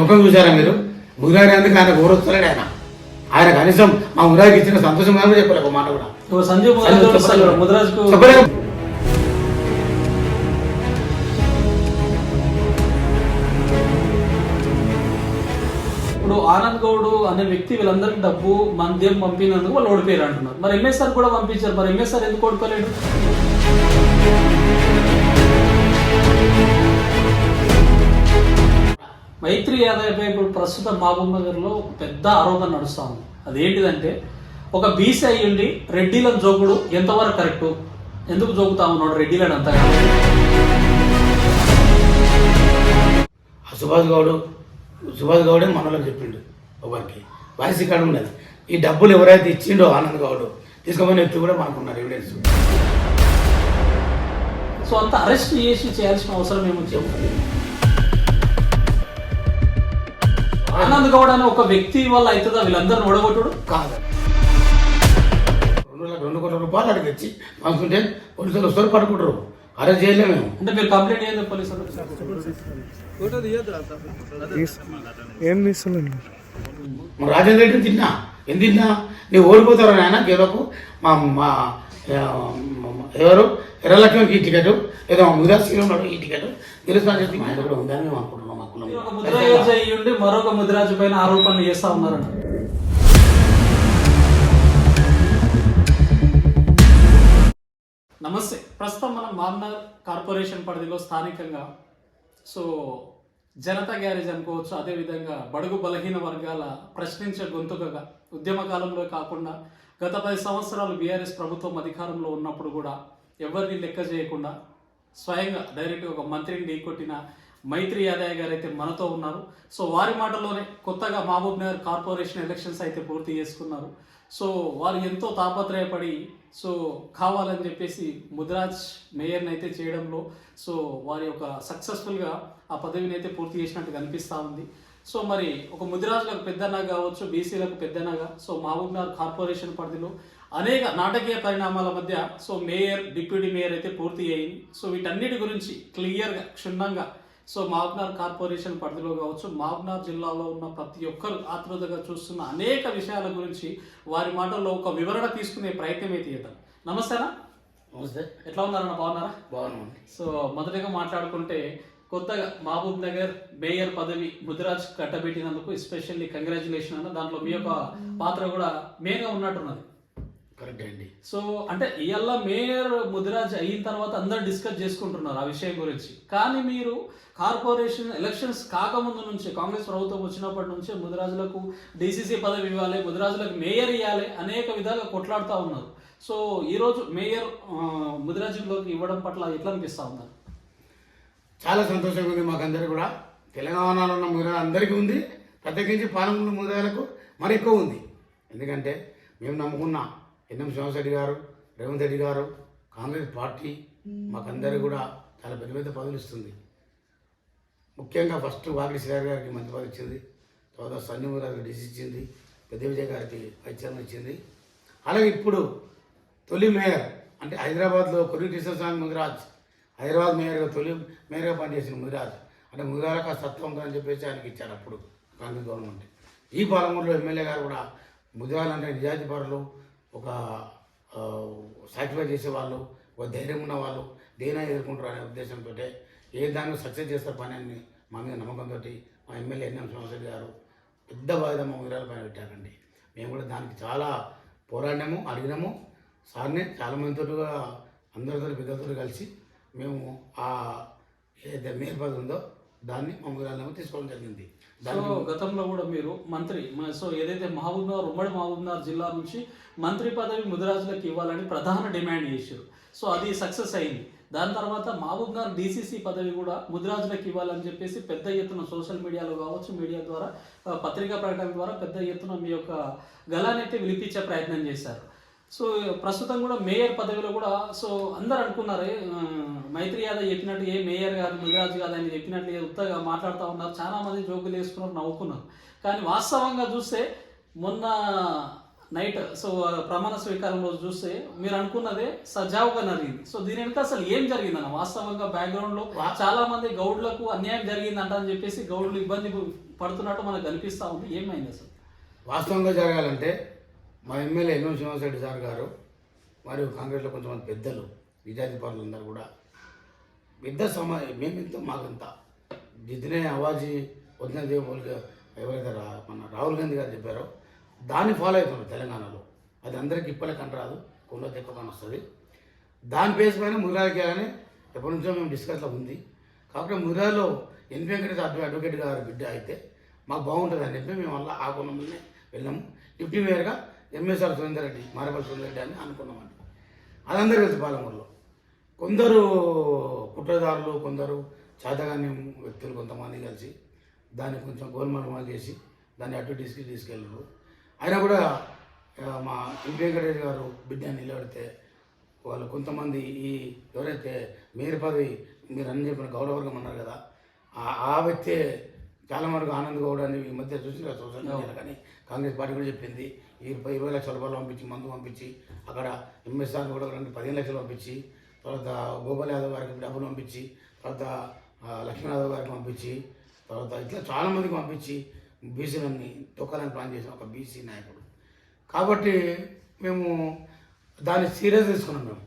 ముఖం చూసారా మీరు? ముదిరాజు ఎందుకు ఆయన గౌరవిస్తలేడు ఆయన కనీసం మా ముదిరాజుకి ఇచ్చిన సంతోషం ఏమో చెప్పలేదు ఒక మాట కూడా. సంజయ్ ముదిరాజుకు చెప్పలేదు. ఇప్పుడు ఆనంద్ గౌడ్ అనే వ్యక్తి వీళ్ళందరికీ డబ్బు మద్యం పంపినందుకు వాళ్ళు ఓడిపోయారు అంటున్నారు. మరి ఎంఎస్ఆర్ కూడా పంపించారు, మరి ఎంఎస్ఆర్ ఎందుకు ఓడిపోలేడు? మైత్రి యాదవ్పై ఇప్పుడు ప్రస్తుతం మహబూబ్ నగర్ లో పెద్ద ఆరోపణ నడుస్తా ఉంది. అదేంటిదంటే ఒక బీసీ అయ్యుండి రెడ్డిలను జోకుడు ఎంతవరకు కరెక్ట్, ఎందుకు జోకుతా ఉన్నాడు రెడ్డిలను అంతగా? సుభాష్ గౌడే మనలో చెప్పిండు ఒకరికి వాయిస్ ఇక్కడ ఉన్నది. ఈ డబ్బులు ఎవరైతే ఇచ్చిండో ఆనంద్ గౌడ్ తీసుకోమని వ్యక్తి కూడా మనకున్నారు ఎవిడెన్స్. సో అంత అరెస్ట్ చేయాల్సిన అవసరం ఏమో చెప్పండి. ఆనంద్ గౌడ్ అనే ఒక వ్యక్తి వల్ల అవుతుందా వీళ్ళందరిని ఓడగొట్టుడు? కాదు. 2 కోట్ల రూపాయలు అడిగి ఇచ్చి పంచుకుంటే పోలీసులు వస్తారు పట్టుకుంటారు, అరెస్ట్ చేయలేము మేము. అంటే మీరు కంప్లైంట్ చేయండి పోలీసులు. ఏం తీస్తున్నాను మా రాజేంద్ర రెడ్డిని తిన్నా ఏం తిన్నా నీవు ఓడిపోతారు ఆయన గెలకు మా మా ఎవరు ఎర్రలక్ష్మికి ఈ టికెట్ ఏదో ముదిరాజు ఉన్నాడు ఈ టికెట్ తెలుసు చెప్పి ఆయన కూడా ఉందని మేము అనుకుంటున్నాం. మా కులం ఒక ముదిరాజు అయ్యుండి మరొక ముదిరాజు పైన ఆరోపణలు చేస్తా ఉన్నారంట. నమస్తే. ప్రస్తుతం మనం మహబూబ్నగర్ కార్పొరేషన్ పరిధిలో స్థానికంగా సో జనతా గ్యారేజ్ అనుకోవచ్చు, అదేవిధంగా బడుగు బలహీన వర్గాల ప్రశ్నించే గొంతుకగా ఉద్యమ కాలంలో కాకుండా గత 10 సంవత్సరాలు బీఆర్ఎస్ ప్రభుత్వం అధికారంలో ఉన్నప్పుడు కూడా ఎవరిని లెక్క చేయకుండా స్వయంగా డైరెక్ట్గా ఒక మంత్రిని ఢీకొట్టిన మైత్రి యాదవ్ గారు అయితే మనతో ఉన్నారు. సో వారి మాటల్లోనే కొత్తగా మహబూబ్ నగర్ కార్పొరేషన్ ఎలక్షన్స్ అయితే పూర్తి చేసుకున్నారు. సో వారు ఎంతో తాపత్రయపడి సో కావాలని చెప్పేసి ముదిరాజ్ మేయర్ని అయితే చేయడంలో సో వారి యొక్క సక్సెస్ఫుల్గా ఆ పదవిని అయితే పూర్తి చేసినట్టు కనిపిస్తూ ఉంది. సో మరి ఒక ముదిరాజులకు పెద్దనా కావచ్చు, బీసీలకు పెద్దనాగా సో మహబూబ్ నగర్ కార్పొరేషన్ పరిధిలో అనేక నాటకీయ పరిణామాల మధ్య సో మేయర్, డిప్యూటీ మేయర్ అయితే పూర్తి అయింది. సో వీటన్నిటి గురించి క్లియర్గా క్షుణ్ణంగా సో మహబూబ్నగర్ కార్పొరేషన్ పరిధిలో కావచ్చు, మహబూబ్నగర్ జిల్లాలో ఉన్న ప్రతి ఒక్కరు ఆతృతగా చూస్తున్న అనేక విషయాల గురించి వారి మాటల్లో ఒక వివరణ తీసుకునే ప్రయత్నం అయితే చేద్దాం. నమస్తేనా? నమస్తే. ఎట్లా ఉన్నారన్న? బాగున్నారా? బాగున్నామండి. సో మొదటిగా మాట్లాడుకుంటే కొత్తగా మహబూబ్ నగర్ మేయర్ పదవి ముదిరాజ్ కట్టబెట్టినందుకు ఎస్పెషల్లీ కంగ్రాచులేషన్ అన్న. దాంట్లో మీ యొక్క పాత్ర కూడా మెయిన్గా ఉన్నట్టున్నది. కరెక్ట్ అండి. సో అంటే ఇవాళ మేయర్ ముదిరాజ్ అయిన తర్వాత అందరు డిస్కస్ చేసుకుంటున్నారు ఆ విషయం గురించి. కానీ మీరు కార్పొరేషన్ ఎలక్షన్స్ కాకముందు నుంచి కాంగ్రెస్ ప్రభుత్వం వచ్చినప్పటి నుంచే ముదిరాజులకు డీసీసీ పదవి ఇవ్వాలి, ముదిరాజులకు మేయర్ ఇవ్వాలి అనేక విధాలుగా కొట్లాడుతూ ఉన్నారు. సో ఈరోజు మేయర్ ముదిరాజులోకి ఇవ్వడం పట్ల ఎట్లా అనిపిస్తూ ఉన్నారు? చాలా సంతోషంగా ఉంది మాకందరికీ కూడా. తెలంగాణలో ఉన్న ముదిరాజు అందరికీ ఉంది, ప్రత్యేకించి పాలమూరు ముదిరాజులకు మరి ఎక్కువ ఉంది. ఎందుకంటే మేము నమ్ముకున్న ఎన్ఎం శ్రీనివాసరెడ్డి గారు, రేవంత్ రెడ్డి గారు, కాంగ్రెస్ పార్టీ మాకందరికీ కూడా చాలా పెద్ద పెద్ద పదవులు ఇస్తుంది. ముఖ్యంగా ఫస్ట్ వాకిలి శ్రీహరి గారికి మంత్రి పదవి ఇచ్చింది, తర్వాత సంజయ్ గారికి డీసీ ఇచ్చింది, పెద్ద విజయ్ గారికి వైస్ చైర్మన్ ఇచ్చింది. అలాగే ఇప్పుడు తొలి మేయర్ అంటే హైదరాబాద్లో కొరి కృష్ణస్వామి ముదిరాజ్ హైదరాబాద్ మేయర్గా తొలి మేయర్గా పనిచేసిన ముదిరాజ్ అంటే ముదిరాజులకు ఆ సత్తా ఉందని చెప్పేసి ఆయనకి ఇచ్చారు అప్పుడు కాంగ్రెస్ గవర్నమెంట్. ఈ పాలమూరులో ఎమ్మెల్యే గారు కూడా ముదిరాజు అంటే నిజాయితీ పరులు, ఒక సాటిస్ఫై చేసేవాళ్ళు, ఒక ధైర్యం ఉన్న వాళ్ళు, దేనైనా ఎదుర్కొంటారు అనే ఉద్దేశంతో ఏ దాన్ని సక్సెస్ చేస్తారు పని అని మా మీద నమ్మకంతో మా ఎమ్మెల్యే ఎన్ఎం శ్రీనివాసరెడ్డి గారు పెద్ద బాధ్యత మా ముదిరాజుల పైన పెట్టారండి. మేము కూడా దానికి చాలా పోరాడినాము, అడిగినాము సార్ని. చాలామందితో అందరితో పెద్దలతో కలిసి మేము ఆ ఏదైతే మేయర్ పదవి ఉందో దాన్ని మా ముదిరాజులను తీసుకోవడం జరిగింది. సో గతంలో కూడా మీరు మంత్రి సో ఏదైతే మహబూబ్ నగర్ ఉమ్మడి మహబూబ్ నగర్ జిల్లా నుంచి మంత్రి పదవి ముదిరాజులకు ఇవ్వాలని ప్రధాన డిమాండ్ చేశారు. సో అది సక్సెస్ అయింది. దాని తర్వాత మహబూబ్ నగర్ డీసీసీ పదవి కూడా ముదిరాజులకు ఇవ్వాలని చెప్పేసి పెద్ద ఎత్తున సోషల్ మీడియాలో కావచ్చు, మీడియా ద్వారా, పత్రికా ప్రకటన ద్వారా పెద్ద ఎత్తున మీ యొక్క గళాన్ని అయితే వినిపించే ప్రయత్నం చేశారు. సో ప్రస్తుతం కూడా మేయర్ పదవిలో కూడా సో అందరు అనుకున్నారు మైత్రి యాదవ్ చెప్పినట్టు ఏ మేయర్ కాదు, ముదిరాజు కాదు అని చెప్పినట్లు ఉత్తగా మాట్లాడుతూ ఉన్నారు. చాలా మంది జోకులు వేసుకున్నారు, నవ్వుకున్నారు. కానీ వాస్తవంగా చూస్తే మొన్న నైట్ సో ప్రమాణ స్వీకారం రోజు చూస్తే మీరు అనుకున్నదే సజావుగా జరిగింది. సో దీని వెనుక అసలు ఏం జరిగిందన్న వాస్తవంగా బ్యాక్గ్రౌండ్ లో చాలా మంది గౌడ్లకు అన్యాయం జరిగిందంట అని చెప్పేసి గౌడ్లు ఇబ్బంది పడుతున్నట్టు మనకు కనిపిస్తూ ఉంది. ఏమైంది అసలు? వాస్తవంగా జరగాలంటే మా ఎమ్మెల్యే ఎన్ఎం శ్రీనివాసరెడ్డి సార్ గారు మరియు కాంగ్రెస్లో కొంతమంది పెద్దలు విద్యార్థి పరులందరూ కూడా పెద్ద మేమింత మాకంత జిద్దినే అవాజీ వదిన దేవుళ్ళకి ఎవరైతే మన రాహుల్ గాంధీ గారు చెప్పారో దాన్ని ఫాలో అవుతున్నారు తెలంగాణలో. అది అందరికీ ఇప్పటికి అంటరాదు, కొండ ఎక్కువ వస్తుంది. దాని బేస్ పైన మురారికి అని ఎప్పటి నుంచో మేము డిస్కస్లో ఉంది. కాబట్టి మురాలో ఎన్ వెంకటేష్ అడ్వకేట్ గారి బిడ్డ అయితే మాకు బాగుంటుంది అని చెప్పి మేము వల్ల ఆ కోణంలోనే వెళ్ళాము. డిప్యూటీ మేయర్గా ఎంఎస్ఆర్ సురేందర్ రెడ్డి, మారేపల్లి సురేందర్ రెడ్డి అని అనుకున్నామండి. అదందరూ తెలుసు పాలమూరులో. కొందరు కుట్రదారులు, కొందరు చేతగాని వ్యక్తులు కొంతమంది కలిసి దాన్ని కొంచెం గోల్మాల్ చేసి దాన్ని అటు తీసుకెళ్ళారు. అయినా కూడా మా ఎన్ వెంకటేష్ గారు బిడ్డని నిలబెడితే వాళ్ళు కొంతమంది ఈ ఎవరైతే మేయర్ పదవి మీరు అని చెప్పిన గౌరవవర్గం అన్నారు కదా, ఆ వ్యక్తే చాలా వరకు ఆనంద్ గౌడ్ అని ఈ మధ్య చూసిన సోషల్ మీడియాలో కానీ కాంగ్రెస్ పార్టీ కూడా చెప్పింది. 20 లక్షల రూపాయలు పంపించి మందు పంపించి అక్కడ ఎంఎస్ఆర్ కూడా 15 లక్షలు పంపించి తర్వాత గోపాల్ యాదవ్ గారికి డబ్బులు పంపించి తర్వాత లక్ష్మణ్ యాదవ్ గారికి పంపించి తర్వాత ఇట్లా చాలామందికి పంపించి బీసీలన్నీ తొక్కాలని ప్లాన్ చేసిన ఒక బీసీ నాయకుడు. కాబట్టి మేము దాన్ని సీరియస్ తీసుకున్నాం. మేము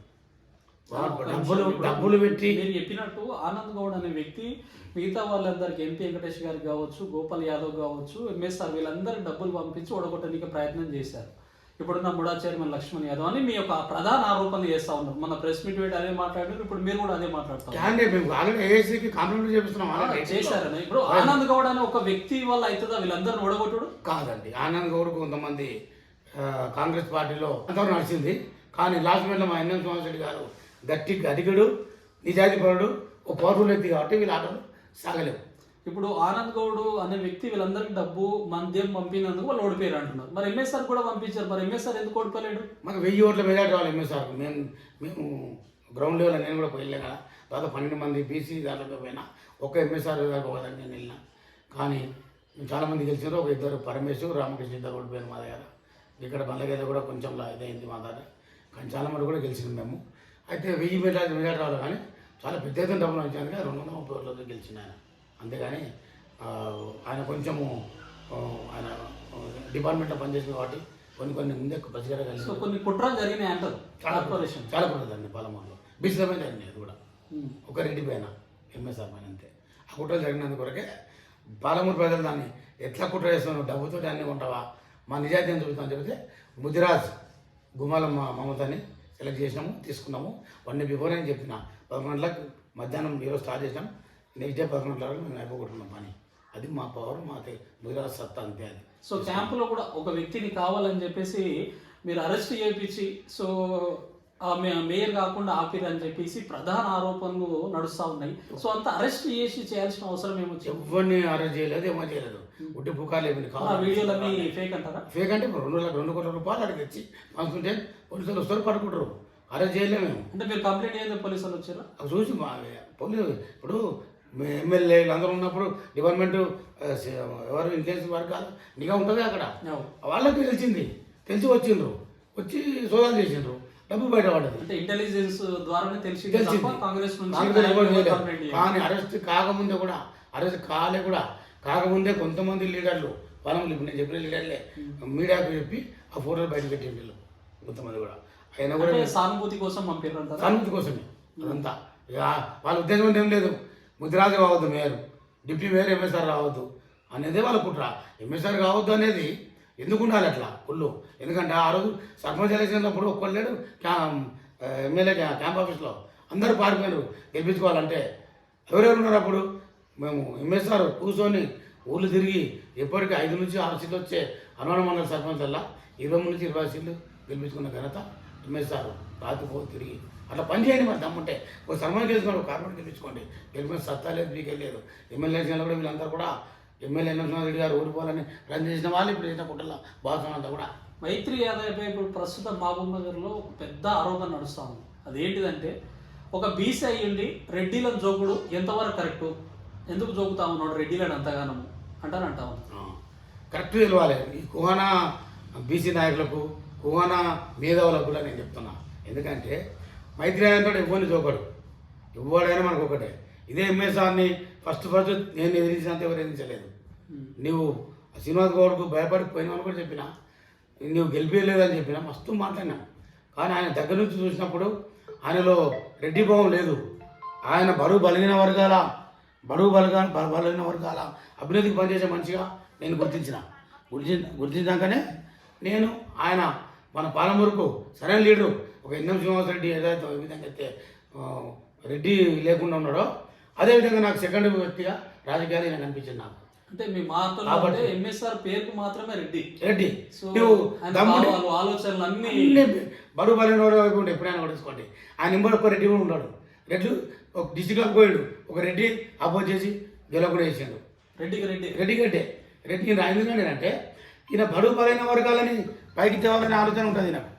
డబ్బులు పెట్టి మీరు చెప్పినట్టు ఆనంద్ గౌడ్ అనే వ్యక్తి మిగతా వాళ్ళందరికీ ఎంపీ వెంకటేష్ గారికి కావచ్చు, గోపాల్ యాదవ్ కావచ్చు, ఎంఎస్ఆర్ వీళ్ళందరికీ డబ్బులు పంపించి ఓడగొట్టడానికి ప్రయత్నం చేశారు. ఇప్పుడున్న ముడా చైర్మన్ లక్ష్మణ్ యాదవ్ అని మీ యొక్క ప్రధాన ఆరోపణ చేస్తా ఉన్నారు. మన ప్రెస్ మీట్ పెట్టి అదే మాట్లాడారు, ఇప్పుడు మీరు కూడా అదే మాట్లాడతారు చేశారని. ఇప్పుడు ఆనంద్ గౌడ్ అనే ఒక వ్యక్తి వల్ల అవుతుందా వీళ్ళందరిని ఓడగొట్టుడు? కాదండి. ఆనంద్ గౌడ్ కొంతమంది కాంగ్రెస్ పార్టీలో అంతవరకు నడిచింది. కానీ లాస్ట్ మినిట్లో మా ఎన్ఎం శ్రీనివాసరెడ్డి గారు గట్టి అధికుడు, నిజాధిపరుడు, ఒక పవర్ఫుల్ వ్యక్తి కాబట్టి వీళ్ళ ఆటలు సాగలేవు. ఇప్పుడు ఆనంద్ గౌడ్ అనే వ్యక్తి వీళ్ళందరికీ డబ్బు మద్యం పంపినందుకు వాళ్ళు ఓడిపోయారు అంటున్నారు. మరి ఎంఎస్ఆర్ కూడా పంపించారు, మరి ఎంఎస్ఆర్ ఎందుకు ఓడిపోలేడు? మాకు 1000 ఓట్ల మెజార్టీ రావాలి ఎంఎస్ఆర్కు. మేము గ్రౌండ్ లెవెల్ నేను కూడా వెళ్ళాను కదా, తర్వాత 12 మంది బీసీ దాంట్లో పోయినా ఒక్క ఎంఎస్ఆర్ పోదని నేను వెళ్ళినా. కానీ చాలామంది గెలిచారు. ఒక 2 పరమేశ్, రామకృష్ణ ఇద్దరు ఓడిపోయారు మా దగ్గర. ఇక్కడ బండ్లగేద కూడా కొంచెం ఇదైంది మా దగ్గర, కానీ చాలా మంది కూడా గెలిచినాం మేము. అయితే 1000 మెజార్టీ రావాలి, కానీ చాలా పెద్ద ఎత్తున డబ్బులు వచ్చాను. 230 ఓట్లతో గెలిచిన ఆయన. అంతేగాని ఆయన కొంచెము ఆయన డిపార్ట్మెంట్లో పనిచేసింది కాబట్టి కొన్ని ముందే పసిగర కలిసి కొన్ని కుట్రలు జరిగినాయి అంటారు. కార్పొరేషన్ చాలా కుట్రదండి పాలమూరులో. బీసీల పైన జరిగినాయి. అది కూడా ఒక రెడ్డి పైన, ఎంఎస్ఆర్ పైన అంతే. ఆ కుట్రలు జరిగినందుకు కొరకే పాలమూరు ప్రజలు దాన్ని ఎట్లా కుట్ర చేస్తున్నావు, డబ్బుతో అన్నీ ఉంటావా, మా నిజాయితీని చూపుతామని చెబితే ముదిరాజ్ గుమాల మమతని సెలెక్ట్ చేసినాము, తీసుకున్నాము. 1 డే బిఫోర్ అని చెప్పిన 11 గంటలకు మధ్యాహ్నం ఈరోజు స్టార్ట్ చేసాం. నెక్స్ట్ డే 11 గంటలకు మేము అయిపోగొట్టుకున్నాం పని. అది మా పవర్, మా ముదిరాజ్ సత్తా అంతే. అది సో క్యాంపులో కూడా ఒక వ్యక్తిని కావాలని చెప్పేసి మీరు అరెస్ట్ చేయించి సో మేయర్ కాకుండా ఆపిరు అని చెప్పేసి ప్రధాన ఆరోపణలు నడుస్తూ ఉన్నాయి. సో అంత అరెస్ట్ చేయాల్సిన అవసరం ఏమొచ్చి? ఎవరిని అరెస్ట్ చేయలేదు, ఏమో చేయలేదు. ఉట్టి పుకార్లు ఏమి వీడియోలన్నీ ఫేక్ అంటారా? ఫేక్ అంటే 2 కోట్ల రూపాయలు అడిగి తెచ్చి పంచుకుంటే పోలీసులు వస్తారు, పట్టుకుంటారు. అరెస్ట్ చేయలేము మేము. అంటే మీరు కంప్లైంట్ చేయండి, పోలీసులు వచ్చారా? చూసి పోలీసు ఇప్పుడు ఎమ్మెల్యేలు అందరూ ఉన్నప్పుడు డిపార్ట్మెంట్ ఎవరు ఇంటెలిజెన్స్ వర్గాలు నిఘా ఉంటుంది అక్కడ. వాళ్ళకి తెలిసి వచ్చిండ్రు, వచ్చి సోదాలు చేసిండ్రు, డబ్బు బయటపడ్డది. అంటే ఇంటెలిజెన్స్ ద్వారానే తెలిసింది. కానీ అరెస్ట్ కాకముందే కూడా, కొంతమంది లీడర్లు వాళ్ళని ఇప్పుడు నేను చెప్పిన లీడర్లే మీడియాకు చెప్పి ఆ ఫోటోలు బయట పెట్టిండ్రు కొంతమంది కూడా. అయినా కూడా సానుభూతి కోసం పంపారు. సానుభూతి కోసమే అదంతా. వాళ్ళ ఉద్దేశం ఏం లేదు, ముదిరాజు కావద్దు మేయర్, డిప్యూటీ మేయర్ ఎంఎస్ఆర్ రావద్దు అనేది వాళ్ళ కుట్ర. ఎంఎస్ఆర్ కావద్దు అనేది ఎందుకు ఉండాలి అట్లా కుళ్ళు? ఎందుకంటే ఆ రోజు సర్పంచ్ ఎలక్షన్ అప్పుడు ఒక్కళ్ళు లేడు ఎమ్మెల్యే క్యాంప్ ఆఫీస్లో, అందరూ పారిపోయారు గెలిపించుకోవాలంటే. ఎవరెవరు ఉన్నారు అప్పుడు? మేము ఎంఎస్ఆర్ కూర్చొని ఊళ్ళు తిరిగి ఎప్పటికీ 5 నుంచి 6 సీట్లు వచ్చే అనుమానం మండల సర్పంచ్ వల్ల 23 నుంచి 20 సీట్లు గెలిపించుకున్న ఘనత ఎంఎస్ఆర్. రాత్రిపోయి తిరిగి అట్లా పని చేయండి. మరి దమ్ముంటే ఒక సర్పంచ్ గెలుచుకోండి, కార్పొరేట్ గెలిపించుకోండి. గెలిపిన సత్తా లేదు, మీకే లేదు. ఎమ్మెల్యే ఎలక్షన్లో కూడా వీళ్ళందరూ కూడా ఎమ్మెల్యే ఎన్ఎం రెడ్డి గారు ఓడిపోవాలని రన్ చేసిన వాళ్ళు ఇప్పుడు చేసిన కుట్రల భాగం అంతా కూడా. మైత్రి యాదవ్పై ఇప్పుడు ప్రస్తుతం మహబూబ్ నగర్లో ఒక పెద్ద ఆరోపణ నడుస్తూ ఉంది. అదేంటిదంటే ఒక బీసీ అయ్యుండి రెడ్డిలను జోకుడు ఎంతవరకు కరెక్టు? ఎందుకు జోకుతా ఉన్నాడు రెడ్డిలను అంతగానం అంటా కరెక్ట్ తెలవాలి. ఈ కుహానా బీసీ నాయకులకు, కుహానా మేధావులకు కూడా నేను చెప్తున్నా. ఎందుకంటే మైత్రి యాదవ్ ఎవరిని జోకడు, ఎవడైనా మనకు ఒకటే. ఇదే ఎంఎస్ఆర్ని ఫస్ట్ నేను ఎదిరించినంత ఎవరు ఎదిరించలేదు. నువ్వు శ్రీనివాస్ గౌడ్కు భయపడిపోయినావు కూడా చెప్పిన, నువ్వు గెలిపేయలేదని చెప్పిన, మస్తు మాట్లాడినా. కానీ ఆయన దగ్గర నుంచి చూసినప్పుడు ఆయనలో రెడ్డి భావం లేదు. ఆయన బడుగు బలహీన వర్గాల అభివృద్ధికి పనిచేసే మనిషిగా నేను గుర్తించాకనే నేను ఆయన మన పాలమూరుకు సరైన లీడరు. ఒక ఎన్ఎం శ్రీనివాసరెడ్డి ఏదైతే ఏ విధంగా అయితే రెడ్డి లేకుండా ఉన్నాడో అదేవిధంగా నాకు సెకండ్ వ్యక్తిగా రాజకీయాలు నేను అనిపించింది. నాకు అంటే మీ మాటలో అంటే ఎంఎస్ఆర్ పేరుకు మాత్రమే రెడ్డి నువ్వు ఆలోచనలు అన్ని బడుగు బలహీన వైపు ఉంటే ఎప్పుడైనా పడుకోండి. ఆయన ఇంబడి ఒక రెడ్డి కూడా ఉన్నాడు. రెడ్డి ఒక డిస్టిక్లోకి పోయాడు, ఒక రెడ్డి అపోజ్ చేసి గెలవకుండా వేసాడు. రెడ్డి ఎందుకంటే అంటే ఈయన బడుగు బలైన వర్గాలని పైకి తేవాలనే ఆలోచన ఉంటుంది నాకు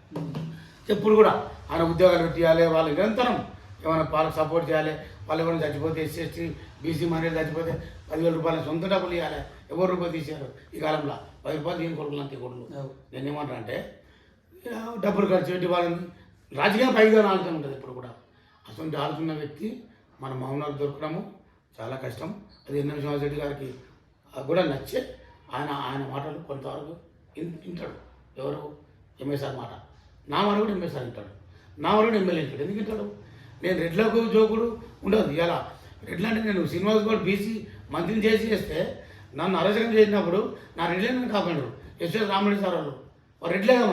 ఎప్పుడు కూడా. ఆయన ఉద్యోగాలు పెట్టియాలి, వాళ్ళు నిరంతరం ఏమైనా వాళ్ళకి సపోర్ట్ చేయాలి. వాళ్ళు ఎవరైనా చచ్చిపోతే ఎస్సీ బీసీ మహిళలు చచ్చిపోతే 10,000 రూపాయలు సొంత డబ్బులు ఇవ్వాలి. ఎవరు రూపాయలు తీశారు ఈ కాలంలో? 10 రూపాయలు తీయని కొడుకులు అంతే కొడుకులు. నేను ఏమంటాను అంటే డబ్బులు ఖర్చు పెట్టి వాళ్ళని రాజకీయం పైగా ఆలోచన ఉంటుంది ఎప్పుడు కూడా. అటువంటి ఆలోచన వ్యక్తి మన మామూలు దొరకడము చాలా కష్టం. అది ఎన్ఎం శ్రీనివాసరెడ్డి గారికి కూడా నచ్చే ఆయన మాటలు కొంతవరకు వింటాడు. ఎవరు? ఎంఎస్ఆర్ మాట. నా మాట కూడా ఎంఎస్ఆర్ వింటాడు, నా మాట కూడా ఎమ్మెల్యే వింటాడు. ఎందుకు వింటాడు? నేను రెడ్లకు జోకుడు ఉండదు. ఇలా రెడ్లు అంటే నేను శ్రీనివాస్ గౌడ్ బీసీ మంత్రిని చేస్తే నన్ను అరెస్టం చేసినప్పుడు నా రెడ్లను కాపాడు ఎస్ఎస్ రామరెడ్డి సార్ వాళ్ళు రెడ్లేగా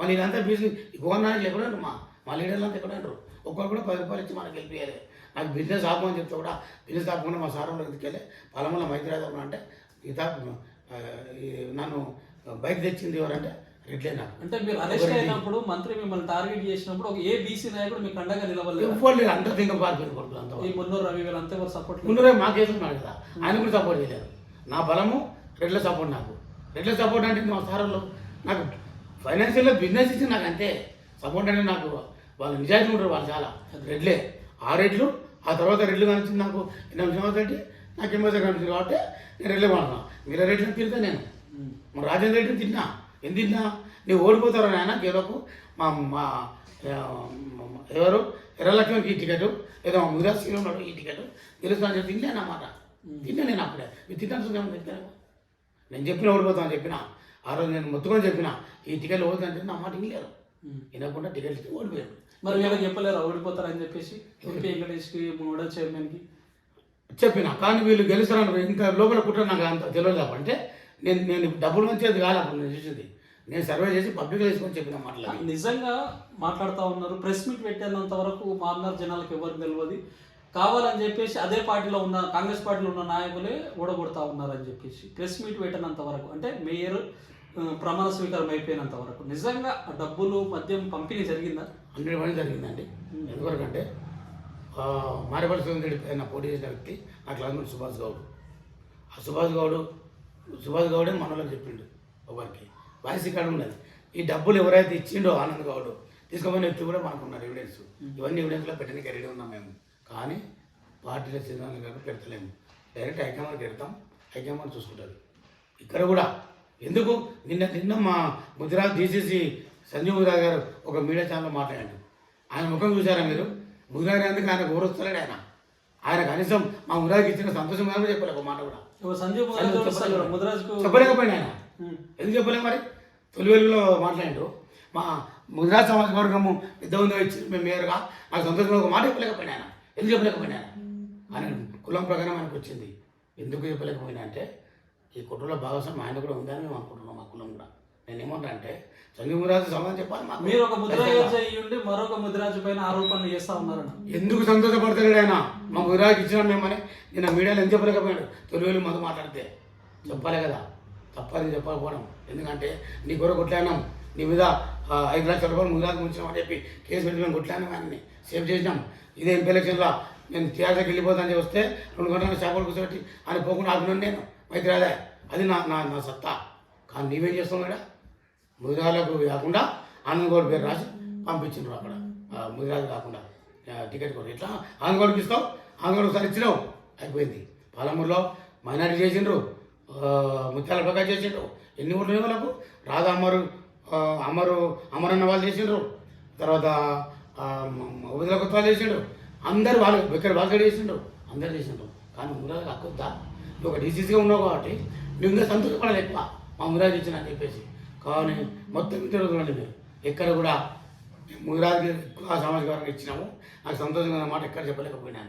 మళ్ళీ ఇదంతా బీసీ గవర్నమెంట్ ఎక్కడంటారు, మా లీడర్లు అంతా ఎక్కడంటారు. ఒక్కరు కూడా 10 రూపాయలు ఇచ్చి మనకు గెలిపియాలి. నాకు బిజినెస్ ఆపమని చెప్తే కూడా బిజినెస్ ఆపకుండా మా సార్ వాళ్ళకి తీసుకెళ్ళి పలమల్ల మైత్రిరాజు అంటే నన్ను బైక్ తెచ్చింది ఎవరంటే రెడ్లే. నాకు అంటే మీరు అరెస్ట్ అయినప్పుడు మంత్రి మిమ్మల్ని టార్గెట్ చేసినప్పుడు ఒక ఏ బీసీ నాయకుడు మీకు అండగా నిలవలేదు? ఎవరు అంతా తింగ పారిపోయిన కొడుకులు అంతా. ఈ మున్నూరు రవి వీళ్ళు అంతా ఎవరు సపోర్ట్? మున్నూరే మా కేసుకున్నాడు కదా, ఆయన కూడా సపోర్ట్ చేయలేదు. నా బలము రెడ్ల సపోర్ట్. నాకు రెడ్ల సపోర్ట్ అంటే మా సార్ వాళ్ళు నాకు ఫైనాన్షియల్గా బిజినెస్ ఇచ్చి నాకు అంతే సపోర్ట్. అంటే నాకు వాళ్ళు నిజాయితీ ఉంటారు, వాళ్ళు చాలా రెడ్లే. ఆ రెడ్లు ఆ తర్వాత రెడ్లు కనిపించింది నాకు ఎన్నో శ్రీనివాసరెడ్డి, నాకు ఎంఎస్ఆర్ కనిపించింది కాబట్టి నేను రెడ్లే వాడుతున్నా. మీరు రెడ్లను తిరిగితే నేను మా రాజేంద్ర రెడ్డిని తిన్నా. ఎందుకు తిన్నా? నువ్వు ఓడిపోతారు ఆయన గెలవకు. మా ఎవరు ఎర్రలక్ష్మికి ఈ టికెట్, ఏదో మా ముదిరాజు ఉన్నాడు ఈ టికెట్ గెలుస్తా అని చెప్పి తినలేను అన్నమాట. తిన్నా నేను అప్పుడే. మీరు తిన్నాను చెప్తాను. నేను చెప్పిన ఓడిపోతామని చెప్పిన ఆ రోజు నేను మొత్తుకొని చెప్పిన ఈ టికెట్లు ఓడిపోతాను చెప్పి నా మాట వినలేరు. వినకుండా టికెట్ ఓడిపోయారు. మరి వీళ్ళకి చెప్పలేరు ఓడిపోతారని చెప్పేసి వెంకటేష్కి మూడో చైర్మన్కి చెప్పిన. కానీ వీళ్ళు గెలుస్తారని ఇంకా లోపల కుట్ర నాకు అంత తెలియదు. అంటే నేను డబ్బులు మంచిది కాదు అప్పుడు నేను చూసింది. నేను సర్వే చేసి పబ్లిక్ వేసుకొని చెప్పిన మాటలు నిజంగా మాట్లాడుతూ ఉన్నారు. ప్రెస్ మీట్ పెట్టేంత వరకు మామూలు జనాలకు ఎవరికి తెలియదు, కావాలని చెప్పేసి అదే పార్టీలో ఉన్న కాంగ్రెస్ పార్టీలో ఉన్న నాయకులే ఓడగొడతా ఉన్నారని చెప్పేసి ప్రెస్ మీట్ పెట్టినంత వరకు, అంటే మేయర్ ప్రమాణ స్వీకారం అయిపోయినంత వరకు నిజంగా డబ్బులు మద్యం పంపిణీ జరిగిందా? 100% జరిగిందండి. ఎందువరకంటే మారేపల్లి సురేంద్ర పైన పోటీ చేసిన వ్యక్తి నా క్లాస్మేట్ సుభాష్ గౌడ్. ఆ సుభాష్ గౌడే మనలోకి చెప్పిండు ఒకరికి వాయిస్ ఇక్కడ ఉన్నది. ఈ డబ్బులు ఎవరైతే ఇచ్చిండో ఆనంద్ గౌడ్ తీసుకోమని వ్యక్తి కూడా మనకు ఉన్నారు ఎవిడెన్స్. ఇవన్నీ ఎవిడెన్స్లో పెట్టడానికి రెడీ ఉన్నాం మేము. కానీ పార్టీలో సిద్ధాంతం కనుక పెడతలేము. డైరెక్ట్ హైకమాండ్కి పెడతాం, హైకమాండ్ చూసుకుంటుంది. ఇక్కడ కూడా ఎందుకు నిన్న మా ముదిరాజ్ డీసీసీ సంజీవ్ ముదిరాజ్ గారు ఒక మీడియా ఛానల్లో మాట్లాడాడు. ఆయన ముఖం చూసారా మీరు? ముదిరాజ్ ఎందుకు ఆయన గౌరవిస్తలేడు. ఆయన కనీసం మా ముదిరాజ్కి ఇచ్చిన సంతోషం కూడా చెప్పలేదు ఒక మాట కూడా. చెప్పలేకపోయింది ఆయన. ఎందుకు చెప్పలేము మరి? తొలి వెలుగులో మాట్లాడాడు. మా ముదిరాజ్ సమాజ వర్గము పెద్ద ఇచ్చి మేము మేరుగా నాకు సంతోషంగా ఒక మాట చెప్పలేకపోయినా ఆయన. ఎందుకు చెప్పలేకపోయినా ఆయన కులం ప్రకారం ఆయనకు వచ్చింది. ఎందుకు చెప్పలేకపోయినా అంటే ఈ కుటుంబంలో భాగస్వామ్యం ఆయన కూడా ఉందని మేము అనుకుంటున్నాం. మా కులం కూడా నేను ఏమంటా అంటే సంజీవ్ ముదిరాజు సమాధానం చెప్పాలి. మీరు ఒక ముదిరాజు అయ్యి మరొక ముదిరాజు పైన ఆరోపణలు చేస్తా ఉన్నారని ఎందుకు సంతోషపడతాడు ఆయన? మా ముదిరాజుకి ఇచ్చినా మేమని నిన్న మీడియాలో ఎందుకు చెప్పలేకపోయాడు? తొలి వేలు మధు మాట్లాడితే చెప్పాలి కదా, తప్పని చెప్పకపోవడం. ఎందుకంటే నీ కొరకు కొట్లాడినాం, నీ మీద 5 లక్షల రూపాయలు ముదిరాజు ఉంచామని చెప్పి కేసు పెట్టి మేము కొట్లాడినాం, ఆయన్ని సేవ్ చేసినాం. ఇదే ఎంపీ ఎలక్షన్లో నేను టీఆర్ఎస్కి వెళ్ళిపోతానని వస్తే 2 గంటల చేపలు కూర్చోబెట్టి ఆయన పోకుండా ఆపినాను నేను మైత్రిరాజే. అది నా సత్తా. కానీ నీవేం చేస్తావు మేడం? ముదిరాజులకు కాకుండా ఆనంద్ గౌడ్ పేరు రాసి పంపించిండ్రు అక్కడ. ముదిరాజు కాకుండా టికెట్ కూడా ఎట్లా ఆనంద్ గౌడ్కి ఇస్తావు? ఆనంద్ గౌడ్ ఒకసారి ఇచ్చినావు, అయిపోయింది. పాలమూరులో మైనారిటీ చేసిండ్రు, ముత్యాల ప్రకాష్ చేసిండ్రు. ఎన్ని ఓట్లు వాళ్ళకు? రాధా అమరన్న వాళ్ళు చేసిండ్రు, తర్వాత ఉపదిల కొత్త చేసిండు, అందరు వాళ్ళు ఇక్కడ బాగా చేసిండ్రు, అందరు చేసిండ్రు. కానీ ముదిరాజుకి హక్కు వద్దా? నువ్వు ఒక డీసీసీగా ఉన్నావు కాబట్టి నువ్వు ఇంకా సంతోషపడాలి ఎక్కువ మా ముదిరాజు ఇచ్చిన అని చెప్పేసి. కానీ మొత్తం తిరుగుతుండండి మీరు ఎక్కడ కూడా ముదిరాజుకి ఎక్కువ సామాజిక వర్గం ఇచ్చినాము, నాకు సంతోషంగా అన్నమాట ఎక్కడ చెప్పలేకపోయినా.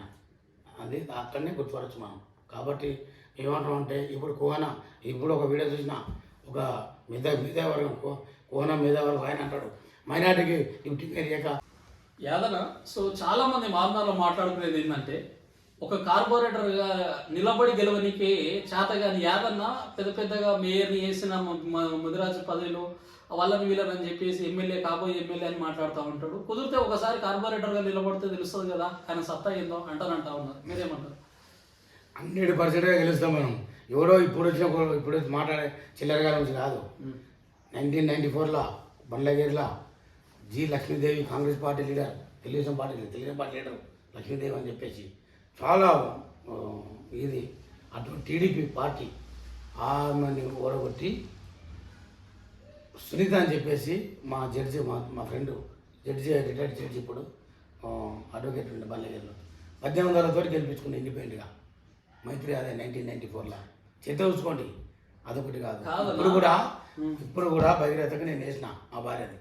అది అక్కడనే గుర్తుపరచు మనం. కాబట్టి ఏమంటాం అంటే ఇప్పుడు కోహన ఇప్పుడు ఒక వీడియో చూసిన ఒక మేధావర్గం కోహన మేధావర్గం ఆయన అంటాడు మైనార్టీకి టికెట్ ఇయ్యక యాదన. సో చాలా మంది మామూలు మాట్లాడుకునేది ఏంటంటే ఒక కార్పొరేటర్గా నిలబడి గెలవనికి చేతగాని యాదన్న పెద్ద పెద్దగా మేయర్ని వేసిన ముదిరాజు పదవిలో వాళ్ళని వీళ్ళని చెప్పేసి ఎమ్మెల్యే కాబోయే ఎమ్మెల్యే అని మాట్లాడుతూ ఉంటాడు. కుదిరితే ఒకసారి కార్పొరేటర్గా నిలబడితే తెలుస్తుంది కదా ఆయన సత్తా ఏందో అంటారంటా ఉన్నారు. మీరేమంటారు? 100% గెలుస్తాం మనం. ఎవడో ఇప్పుడు మాట్లాడే చిల్లరగాల నుంచి కాదు. 1994లో బండ్లగిరిలో G Lakshmidevi Congress party leader, Telugu Desam party leader Lakshmidevi అని చెప్పేసి చాలా ఇది అటువంటి టీడీపీ పార్టీ ఆమెని ఓడగొట్టి సునీత అని చెప్పేసి మా జడ్జి మా ఫ్రెండ్ జడ్జి రిటైర్డ్ జడ్జి ఇప్పుడు అడ్వకేట్ ఉండే బండ్లగిరిలో 1800 గెలిపించుకుని ఇండిపెండెంట్గా మైత్రి అదే 1994లో చేత చూసుకోండి. అదొకటి కాదు. ఇప్పుడు కూడా భగీరథకు నేను వేసిన మా భార్యది.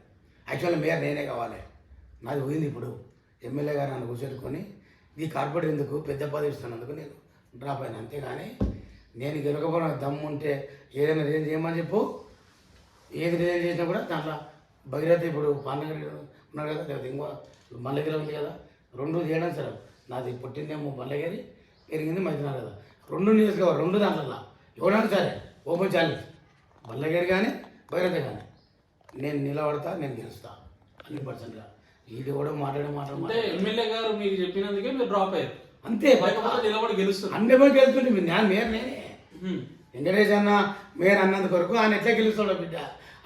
యాక్చువల్గా మేయర్ నేనే కావాలి, నాది పోయింది. ఇప్పుడు ఎమ్మెల్యే గారు నన్ను కూర్చోట్టుకొని ఈ కార్పొరేట్ ఎందుకు పెద్ద పదవి ఇస్తున్నందుకు నేను డ్రాప్ అయినా. అంతేగాని నేను గెలకపోవడం దమ్ము ఉంటే ఏదైనా రిజైన్ చేయమని చెప్పు, ఏది రిజైన్ చేసినా కూడా దాంట్లో భగీరథ ఇప్పుడు పాండగిరి ఉన్నాడు కదా, లేదా ఇంకో బండ్లగిరి ఉంది కదా, 2 చేయడం సరే. నాది పుట్టిందేమో బండ్లగిరి, పెరిగింది మైతున్నారు కదా, 2 నియోజకవర్గం 2 దాంట్లో ఎవరైనా సరే ఓపెన్ ఛాలెంజ్ బండ్లగిరి కానీ భగీరథ కానీ నేను నిలబడతా, నేను గెలుస్తా 100%గా. ఇది కూడా మాట్లాడే ఎమ్మెల్యే గారు మీకు చెప్పినందుకే మీరు డ్రాప్ అయ్యారు అంతే. నిలబడి గెలుస్తారు, గెలుస్తుంది. నేను మేయర్ నేనే. వెంకటేష్ అన్న మేయర్ అన్నందుకు వరకు ఆయన ఎట్లా గెలుస్తాడో బిడ్డ.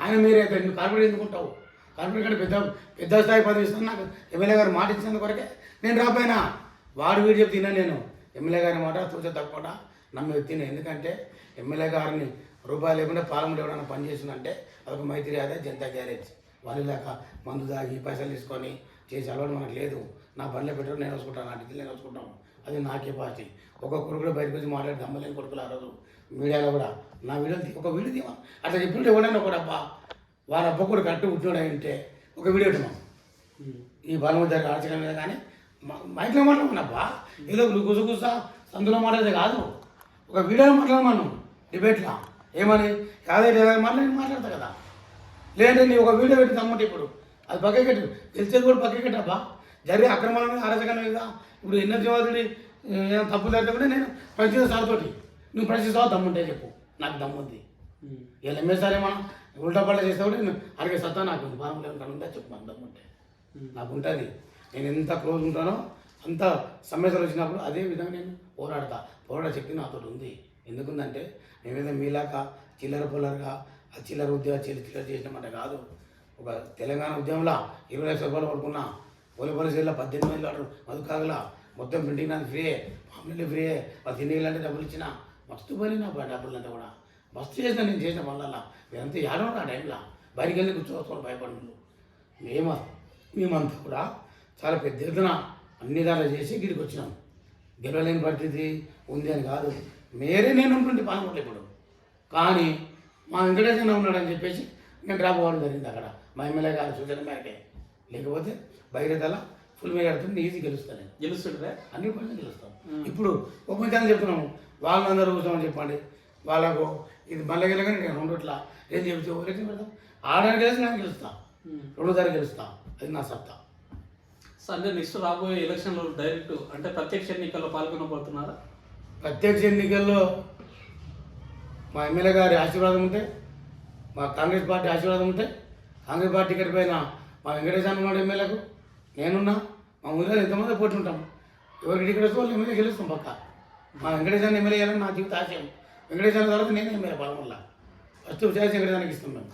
ఆయన మీరు అయితే నువ్వు కార్పొరేట్ ఎందుకుంటావు? కార్పొరేట్ కంటే పెద్ద స్థాయి పదవి ఇస్తాను. నాకు ఎమ్మెల్యే గారు మాట ఇచ్చినందుకు వరకే నేను డ్రాప్ అయినా. వాడు వీడు చెప్తే తిన్నా నేను ఎమ్మెల్యే గారి మాట తూచ తప్పకుండా నమ్మి తిన్నా. ఎందుకంటే ఎమ్మెల్యే గారిని రూపాయలు లేకుండా పాలములు ఎవరైనా పని చేసిందంటే అదొక మైత్రి అదే జనతా గ్యారేజ్. వాళ్ళు లేక మందు తాగి పైసలు తీసుకొని చేసి అలవాటు మనకు లేదు. నా బండ్లో పెట్రోల్ నేను వేసుకుంటాను, నా డీజిల్ నేను వేసుకుంటాను. అది నా కెపాసిటీ. ఒక కొడుకులో బయటకు వచ్చి మాట్లాడి దమ్మలేని కొడుకులు ఆ రోజు మీడియాలో కూడా నా ఒక వీడియో తీమా అట్లా చెప్పినట్టు ఎవడైనా ఒక అబ్బా వారి అబ్బ కూడా కరెక్ట్ పుట్టినోడు అంటే ఒక వీడియో ఇటున్నాం. ఈ బలముద్ర ఆర్చకం మీద కానీ మైక్లో మాట్లాడుకున్నబ్బా ఏదో గుసగుసా సందులో మాట్లాడేది కాదు. ఒక వీడియోలో మాట్లాడమన్నాం డిబేట్లో ఏమని యాదవ్ మాట్లాడతా కదా. లేదంటే నీ ఒక వీడియో పెట్టి తమ్మంటే ఇప్పుడు అది పక్కకి కట్టు, తెలిసేది కూడా పక్కకి కట్టబ్బా. జరిగే అక్రమాల మీద అరాచకం మీద ఇప్పుడు ఎన్నో జవాదుడి తప్పు జరిగితే కూడా నేను ప్రశ్నించిన సార్తోటి నువ్వు ప్రశ్నిస్తావు దమ్ముంటే చెప్పు, నాకు దమ్ముంది. వీళ్ళు ఎమ్మెల్సారి మనం ఉల్టా పల్టా చేస్తే కూడా నేను అడిగే సత్తా నాకు ఉంది. పాలన ఉందా చెప్పు, నాకు దమ్ముంటే నాకు ఉంటుంది. నేను ఎంత క్లోజ్ ఉంటానో అంత సమస్యలు వచ్చినప్పుడు అదే విధంగా నేను పోరాడ శక్తి నాతో ఉంది. ఎందుకుందంటే మేమేదో మీలాక చిల్లర పొల్లరుగా ఆ చిల్లర ఉద్యోగం చిల్లర చేసినామంటే కాదు. ఒక తెలంగాణ ఉద్యమంలో 20 లక్షల రూపాయలు పడుకున్నా, పోలీసుల్లో 18 ఏళ్ళు మధుకాగల మొత్తం ప్రింటింగ్ నాకు ఫ్రీయే, మామూలు ఫ్రీయే. వాళ్ళు తినేయాలంటే డబ్బులు ఇచ్చిన మస్తు పని నా డబ్బులు అంతా కూడా మస్తు చేసిన. నేను చేసిన పనులలో మీరంతా ఏడో ఆ టైంలో బయటికి వెళ్ళి కూర్చోవచ్చుకోండి భయపడుతుంది. మేమంతా కూడా చాలా పెద్ద ఎత్తున అన్ని దాంట్లో చేసి గిడికి వచ్చినాం. గెలవలేని పరిస్థితి ఉంది అని కాదు. మేరే నేను ఉంటుంటే పాల్గొంటే ఇప్పుడు. కానీ మా వెంకటేశ్వర ఉన్నాడని చెప్పేసి నేను డ్రాప్ అవ్వడం జరిగింది అక్కడ మా ఎమ్మెల్యే గారి సూచన మేరకే. లేకపోతే భగీరథల ఫుల్ మేరడుతుంది ఈజీ గెలుస్తాను నేను. గెలుస్తుంటే 100% గెలుస్తాం. ఇప్పుడు ఓపెన్ ఛానల్ చెప్తున్నాము వాళ్ళందరూ కూర్చోమని చెప్పండి. వాళ్ళకు ఇది బండ్లగిరిలో కానీ నేను 2 ఇట్లా ఏం చెప్తే ఎవరైతే పెడతాం ఆడడానికి గెలిచి నేను గెలుస్తాను, 2 గెలుస్తాను. అది నా సత్తా. అంటే నెక్స్ట్ రాబోయే ఎలక్షన్లో డైరెక్ట్ అంటే ప్రత్యక్ష ఎన్నికల్లో పాల్గొనబోతున్నారా? ప్రత్యక్ష ఎన్నికల్లో మా ఎమ్మెల్యే గారి ఆశీర్వాదం ఉంటే, మా కాంగ్రెస్ పార్టీ ఆశీర్వాదం ఉంటే, కాంగ్రెస్ పార్టీ టికెట్ పైన మా వెంకటేశ్వర ఉన్నాడు ఎమ్మెల్యేకు, నేనున్నా, మా ఊరిలో ఎంతమంది పోటీ ఉంటాం. ఎవరికి టికెట్ వస్తే వాళ్ళు ఎమ్మెల్యే గెలుస్తాం పక్క. మా వెంకటేశ్వర ఎమ్మెల్యే చేయాలని నా జీవిత ఆశయం. వెంకటేశ్వర తర్వాత నేనే ఎమ్మెల్యే పాలమల్ల ఫస్ట్ విజయ వెంకటేశ్వరానికి ఇస్తాం మేము.